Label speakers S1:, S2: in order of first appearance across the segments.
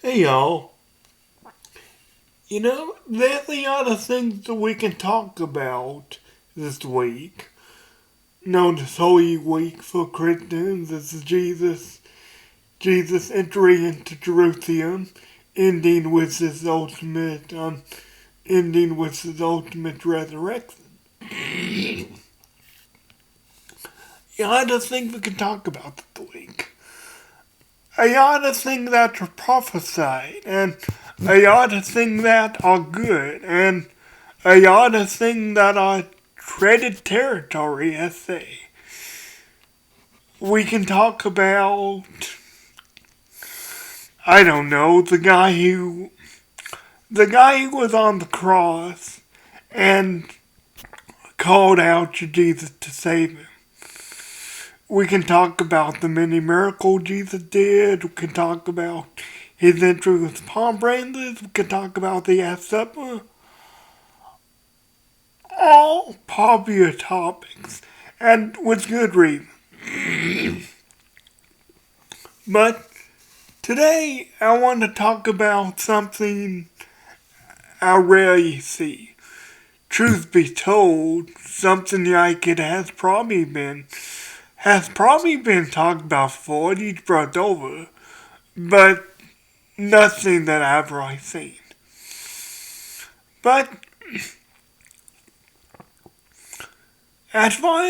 S1: Hey y'all, there's a lot of things that we can talk about this week. This Holy Week for Christians, this is Jesus entering into Jerusalem, ending with his ultimate, ending with his ultimate resurrection. A lot of things we can talk about this week. A lot of things that are prophesied, and a lot of things that are good, and a lot of things that are treaded territory, I say. We can talk about, I don't know, the guy who was on the cross and called out to Jesus to save him. We can talk about the many miracles Jesus did. We can talk about his entry with palm branches. We can talk about the Last Supper. All popular topics, and with good reason. But today I want to talk about something I rarely see. Truth be told, something like it has probably been talked about before, it's brought over, but nothing that I've really seen. But as far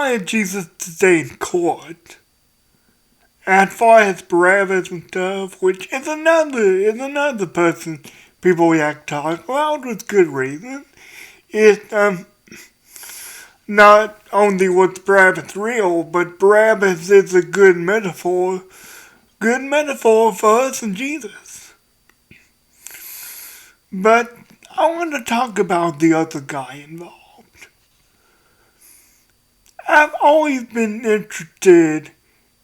S1: as Jesus today in court, as far as barabbas and stuff, which is another person people like to talk about with good reason, it not only was Barabbas real, but Barabbas is a good metaphor for us and Jesus. But I want to talk about the other guy involved. I've always been interested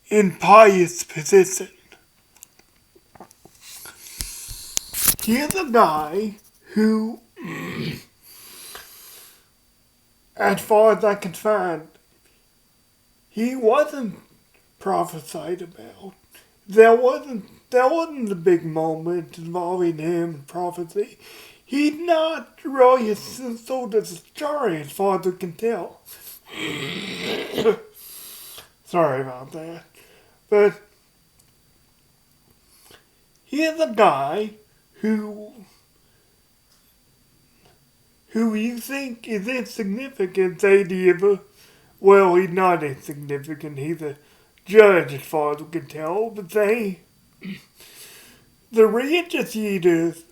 S1: in Pilate's position. Here's a guy who, as far as I can find, he wasn't prophesied about. There wasn't a big moment involving him in prophecy. He's not really sold as a story as far as we can tell. Sorry about that. But here's a guy who you think is insignificant, say to you, well, he's not insignificant, he's a judge as far as we can tell, but the religious leaders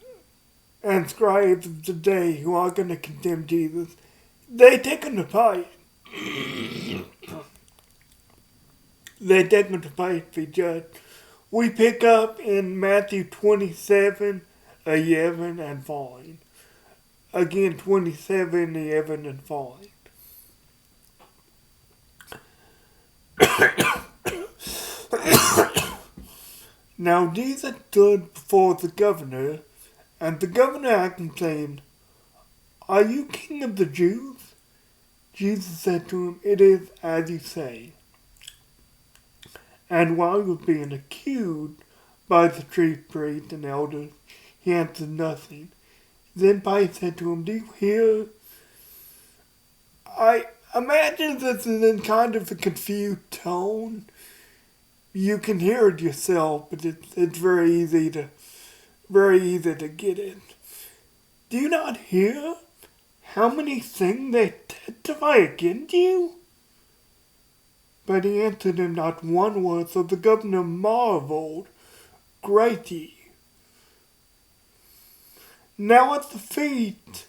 S1: and scribes of today who are going to condemn Jesus, they take him to Pilate. They take him to Pilate to be judged. We pick up in Matthew 27:11 and following. Again, 27:11 and following. Now Jesus stood before the governor, and the governor asked him, saying, "Are you king of the Jews?" Jesus said to him, "It is as you say." And while he was being accused by the chief priests and elders, he answered nothing. Then Pilate said to him, "Do you hear?" I imagine this is in kind of a confused tone. You can hear it yourself, but it's very easy to get it. "Do you not hear how many things they testify against you?" But he answered him not one word, so the governor marveled greatly. Now at the feast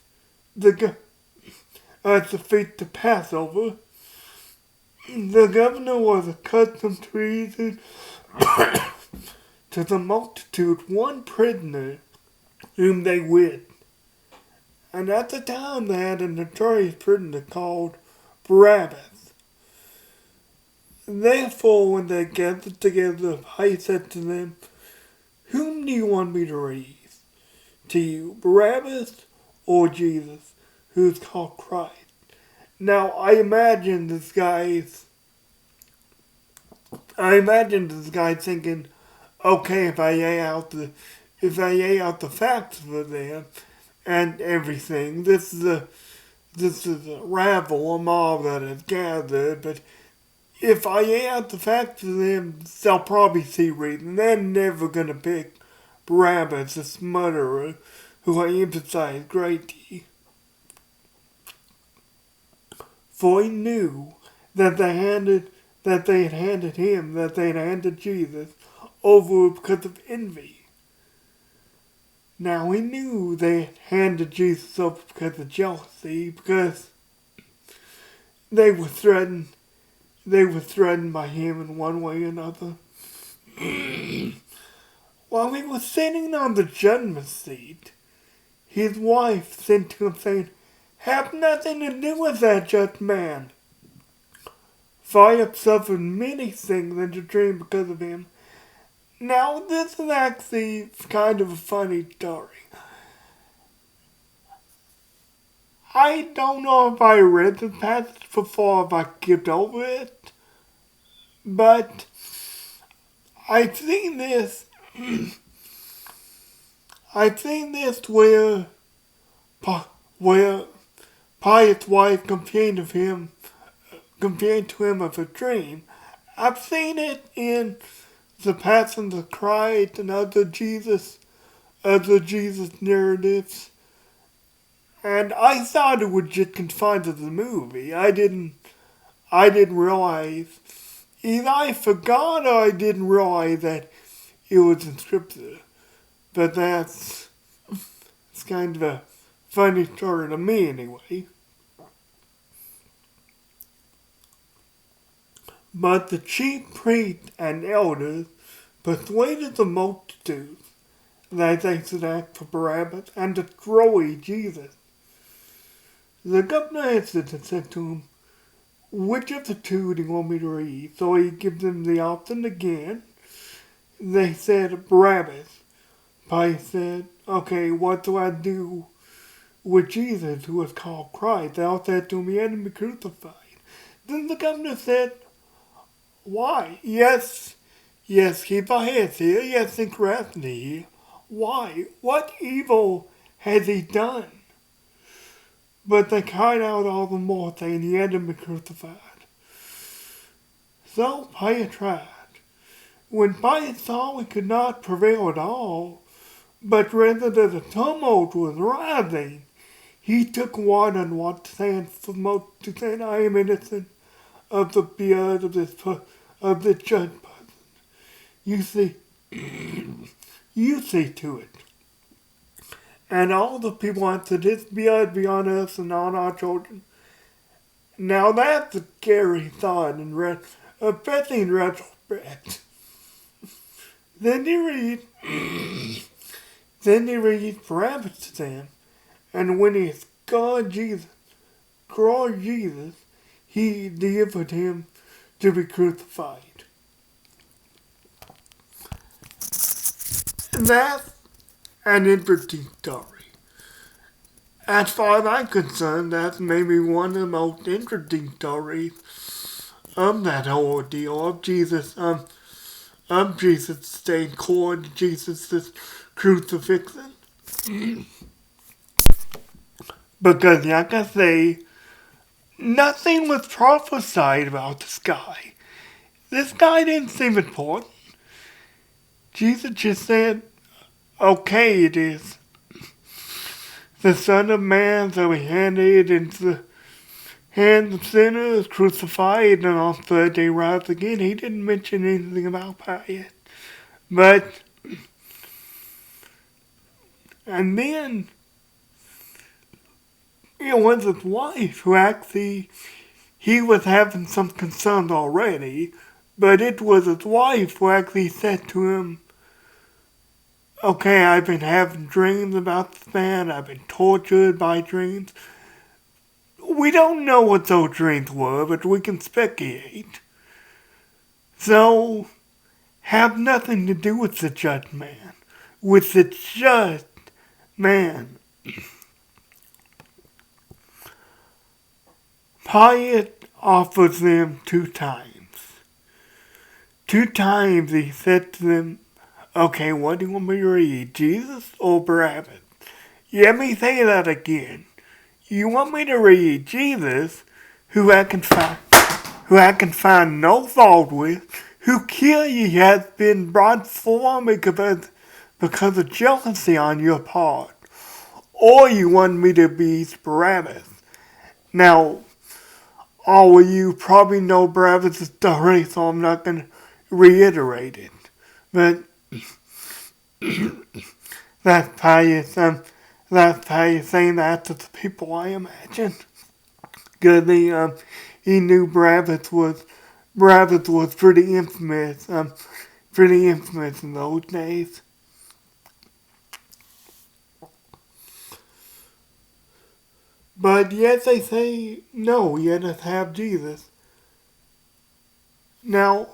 S1: of Passover, the governor was accustomed to reason to the multitude one prisoner whom they whipped. And at the time they had a notorious prisoner called Barabbas. Therefore, when they gathered together, Pilate said to them, "Whom do you want me to release to you, Barabbas or Jesus, who is called Christ?" Now, I imagine this guy thinking, okay, if I lay out the facts for them and everything, this is a rabble, a mob that is gathered, but if I lay out the facts for them, they'll probably see reason. They're never gonna pick Barabbas, this murderer, who I emphasize greatly. For he knew that they had handed Jesus over because of envy. Now he knew they had handed Jesus over because of jealousy, because they were threatened by him in one way or another. While he was sitting on the judgment seat, his wife sent to him saying, "Have nothing to do with that just man. For I have suffered many things in the dream because of him." Now, this is actually kind of a funny story. I don't know if I read the passage before, if I skipped over it, but I've seen this. I've seen this where Pilate's wife complained to him of a dream. I've seen it in the Passion of Christ and other Jesus narratives, and I thought it was just confined to the movie. I didn't realize, either I forgot or I didn't realize that it was in scripture. But it's kind of a funny story to me anyway. But the chief priests and elders persuaded the multitude that they should act for Barabbas and destroy Jesus. The governor answered and said to him, "Which of the two do you want me to read?" So he gives them the option again. They said, "Barabbas." Pilate said, "Okay, what do I do with Jesus, who was called Christ?" They all said to him, "He had to be crucified." Then the governor said, "Why? Yes, keep our heads here. Yes, think rationally here. Why? What evil has he done?" But they cried out all the more, saying he had to be crucified. So Pilate tried. When Pilate saw he could not prevail at all, but rather that a tumult was rising, he took water and washed his hands for most to say, "I am innocent of the blood of this judged person. You see, you see to it." And all the people answered, "His blood be on us and on our children." Now that's a scary thought, especially in retrospect. Then he reads Barabbas to them, and when he scourged Jesus, he delivered him to be crucified. That's an interesting story. As far as I'm concerned, that's maybe one of the most interesting stories of that whole ordeal of Jesus staying cold, Jesus' crucifixion. Because, like I say, nothing was prophesied about this guy. This guy didn't seem important. Jesus just said, "Okay, it is the Son of Man shall be handed into the hands of sinners, crucified, and on the third day rise again." He didn't mention anything about Pilate. And then it was his wife who actually, he was having some concerns already, but it was his wife who actually said to him, "Okay, I've been having dreams about this man. I've been tortured by dreams." We don't know what those dreams were, but we can speculate. So, have nothing to do with the just man. With the just man. Pilate offers them 2 times. 2 times he said to them, Okay, what do you want me to read? Jesus or Barabbas? Let me say that again. You want me to read Jesus, who I can find no fault with, who clearly has been brought forward because of jealousy on your part, or you want me to be Barabbas? Now, all of you probably know Barabbas' story, so I'm not going to reiterate it. But that's how you saying that to the people, I imagine. Because he knew Barabbas was pretty infamous in those days. But yet they say, no, let us have Jesus. Now,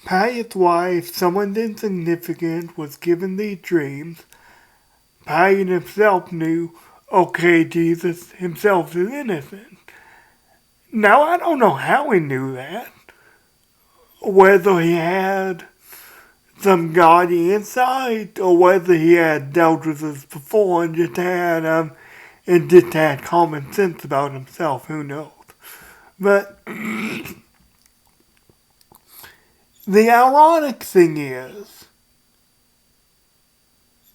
S1: Pilate's wife, someone insignificant, was given these dreams. Pilate himself knew, okay, Jesus himself is innocent. Now, I don't know how he knew that. Whether he had some godly insight, or whether he had dealt with this before and just had common sense about himself, who knows. But the ironic thing is,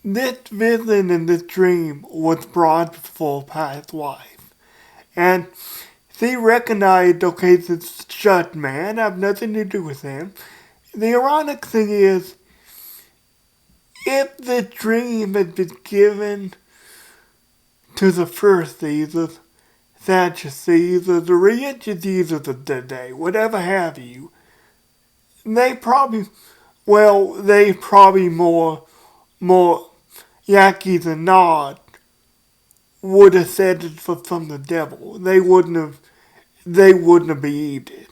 S1: this vision and this dream was brought before Pilate's wife. And she recognized, okay, this just man, I have nothing to do with him. The ironic thing is, if the dream had been given to the Pharisees, the Sadducees, or the religious leaders of the day, whatever have you, they probably more likely than not would have said it was from the devil. They wouldn't have believed it.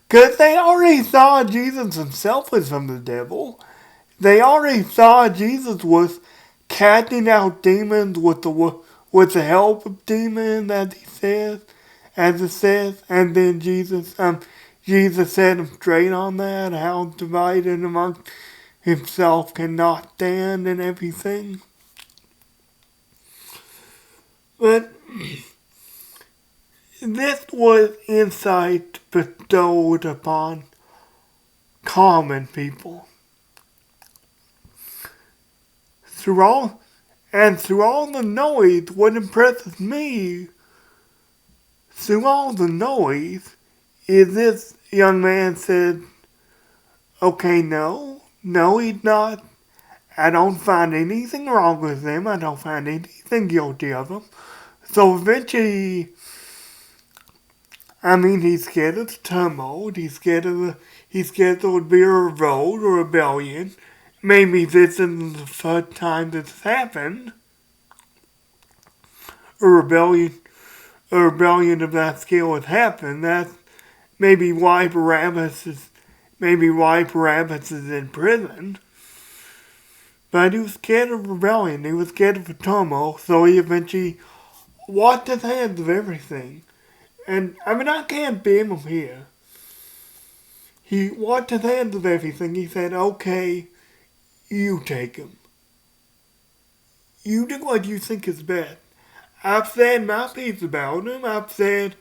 S1: Because they already saw Jesus himself was from the devil. They already saw Jesus was casting out demons with the help of demons, as it says, and then Jesus set him straight on that, how divided among himself cannot stand and everything. But this was insight bestowed upon common people. Through all the noise, what impresses me, through all the noise, is this young man said, okay, no, he's not. I don't find anything wrong with him. I don't find anything guilty of him. So eventually, he's scared of the tumult. He's scared there would be a revolt or rebellion. Maybe this isn't the first time this happened. A rebellion of that scale has happened. That's maybe why Barabbas is in prison. But he was scared of rebellion. He was scared of the tumult. So he eventually washed his hands of everything. And I can't blame him here. He washed his hands of everything. He said, okay, you take him. You do what you think is best. I've said my piece about him. I've said,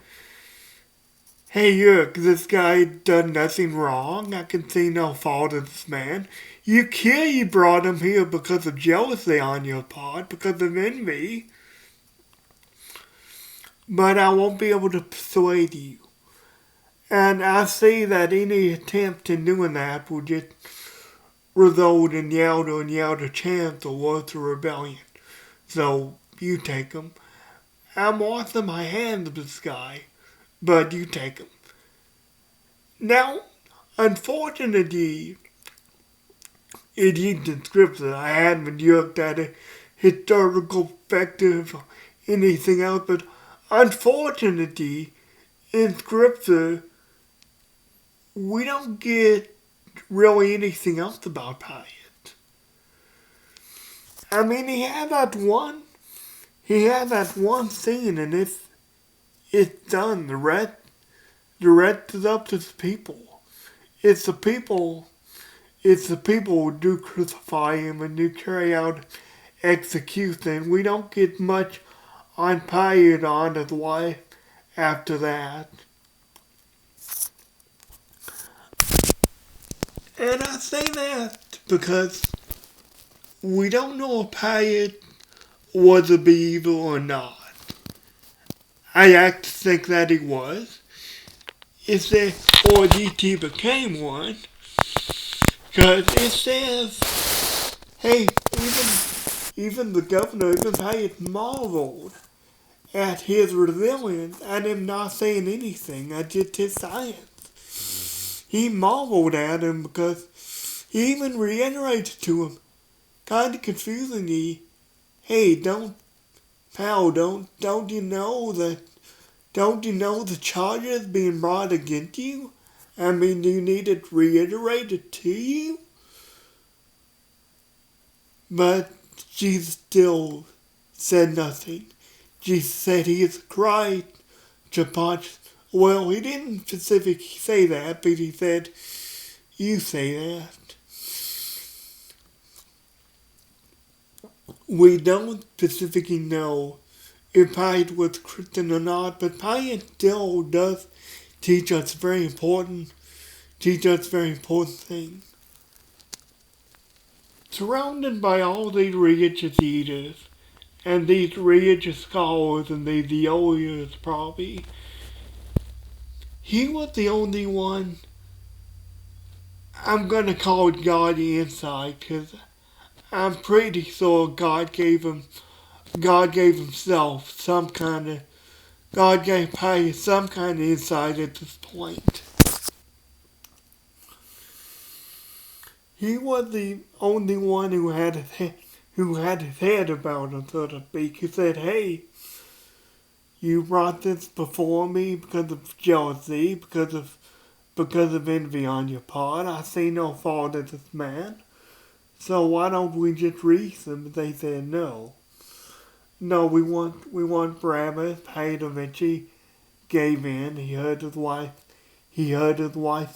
S1: hey, look, this guy done nothing wrong. I can see no fault in this man. You clearly brought him here because of jealousy on your part, because of envy. But I won't be able to persuade you. And I see that any attempt in doing that will just result in yelder chance or worse, a rebellion. So, you take him. I'm washing my hands of this guy, but you take him. Now, unfortunately, it is in scripture. I haven't looked at a historical perspective or anything else, but unfortunately, in scripture, we don't get really anything else about Pilate. He had that one scene, and it's done. The rest is up to the people. It's the people it's the people who do crucify him and do carry out execution. We don't get much on Pilate on his wife after that. And I say that because we don't know if Pilate was a believer or not. I like to think that he was. Is there, or he became one? Because it says, hey, even the governor, even Pilate marveled at his resilience and him not saying anything. I just his science. He marveled at him because he even reiterated to him, kind of confusingly, hey, don't you know the charges being brought against you? I mean, do you need it reiterated to you? But Jesus still said nothing. Jesus said he is Christ. Well, he didn't specifically say that, but he said, you say that. We don't specifically know if Pilate was Christian or not, but Pilate still does teach us very important things. Surrounded by all these religious leaders and these religious scholars and these lawyers probably, he was the only one, I'm gonna call it godly insight, because I'm pretty sure God gave himself some kind of, God gave Pilate some kind of insight at this point. He was the only one who had his head about him, so to speak. He said, hey, you brought this before me because of jealousy, because of envy on your part. I see no fault in this man. So why don't we just release him? But they said no. No, we want Barabbas. Pilate eventually gave in. He heard his wife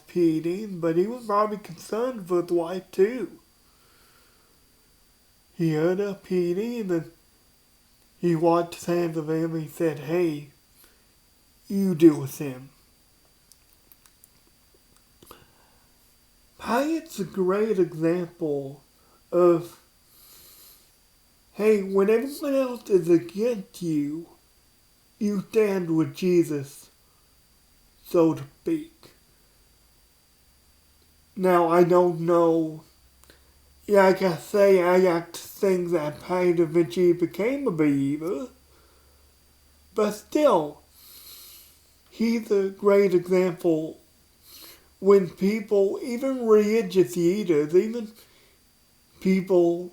S1: pleading, but he was probably concerned for his wife too. He heard her pleading, and he washed his hands of him, and he said, hey, you deal with him. Pilate's a great example of, hey, when everyone else is against you, you stand with Jesus, so to speak. Now, I don't know, like I say, I like to think that Pilate eventually became a believer, but still, he's a great example when people, even religious leaders, even people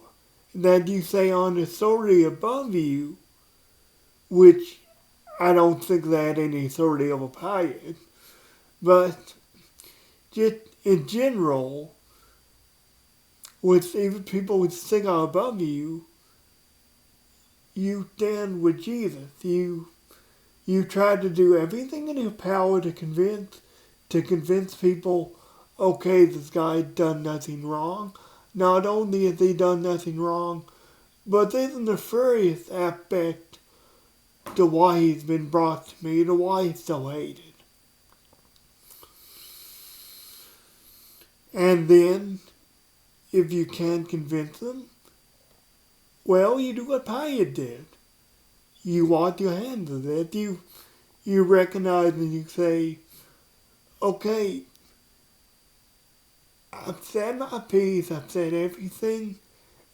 S1: that you say on authority above you, which I don't think they had any authority over Pilate, but just in general, with even people with think are above you, you stand with Jesus. You try to do everything in your power to convince people, okay, this guy done nothing wrong. Not only has he done nothing wrong, but there's a nefarious aspect to why he's been brought to me, to why he's so hated. And then, if you can't convince them, well, you do what Pilate did. You wash your hands of it. You recognize and you say, okay, I've said my piece, I've said everything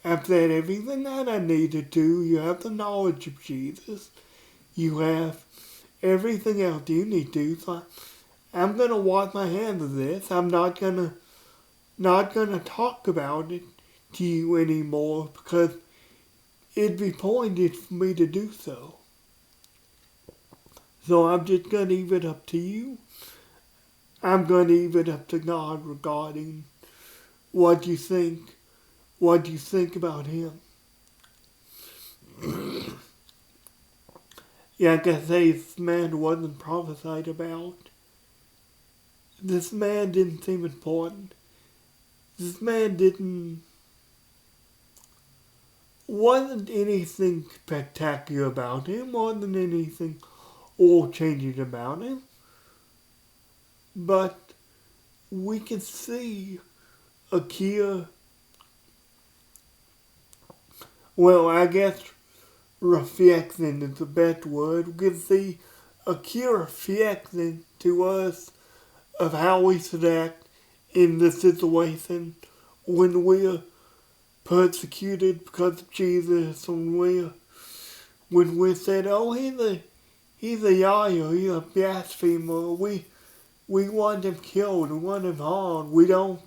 S1: that I need to do. You have the knowledge of Jesus. You have everything else you need to do. So I'm going to wash my hands of this. I'm not going to talk about it to you anymore because it'd be pointless for me to do so. So I'm just going to leave it up to you. I'm going to leave it up to God regarding what you think about him. Like I say, this man wasn't prophesied about. This man didn't seem important. This man wasn't anything spectacular about him, wasn't anything all-changing about him, but we can see a clear, well, I guess reflection is the best word. We can see a clear reflection to us of how we should act in this situation when we're persecuted because of Jesus, when we said, oh, he's a liar, he's a blasphemer, we want him killed, we want him harmed, we don't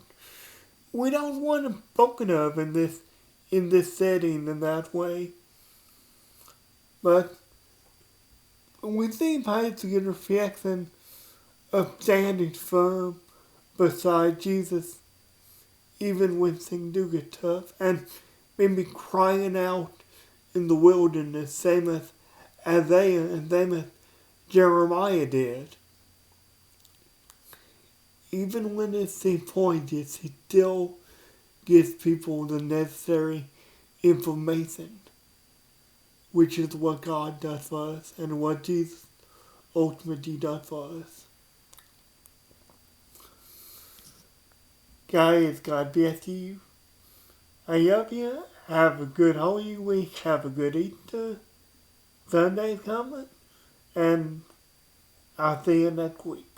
S1: want him spoken of in this setting in that way. But we see Pilate's a good reflection of standing firm beside Jesus, even when things do get tough, and maybe crying out in the wilderness, same as Isaiah and same as Jeremiah did. Even when it seems pointless, he still gives people the necessary information, which is what God does for us and what Jesus ultimately does for us. Guys, God bless you. I love you. Have a good Holy Week. Have a good Easter. Sunday's coming. And I'll see you next week.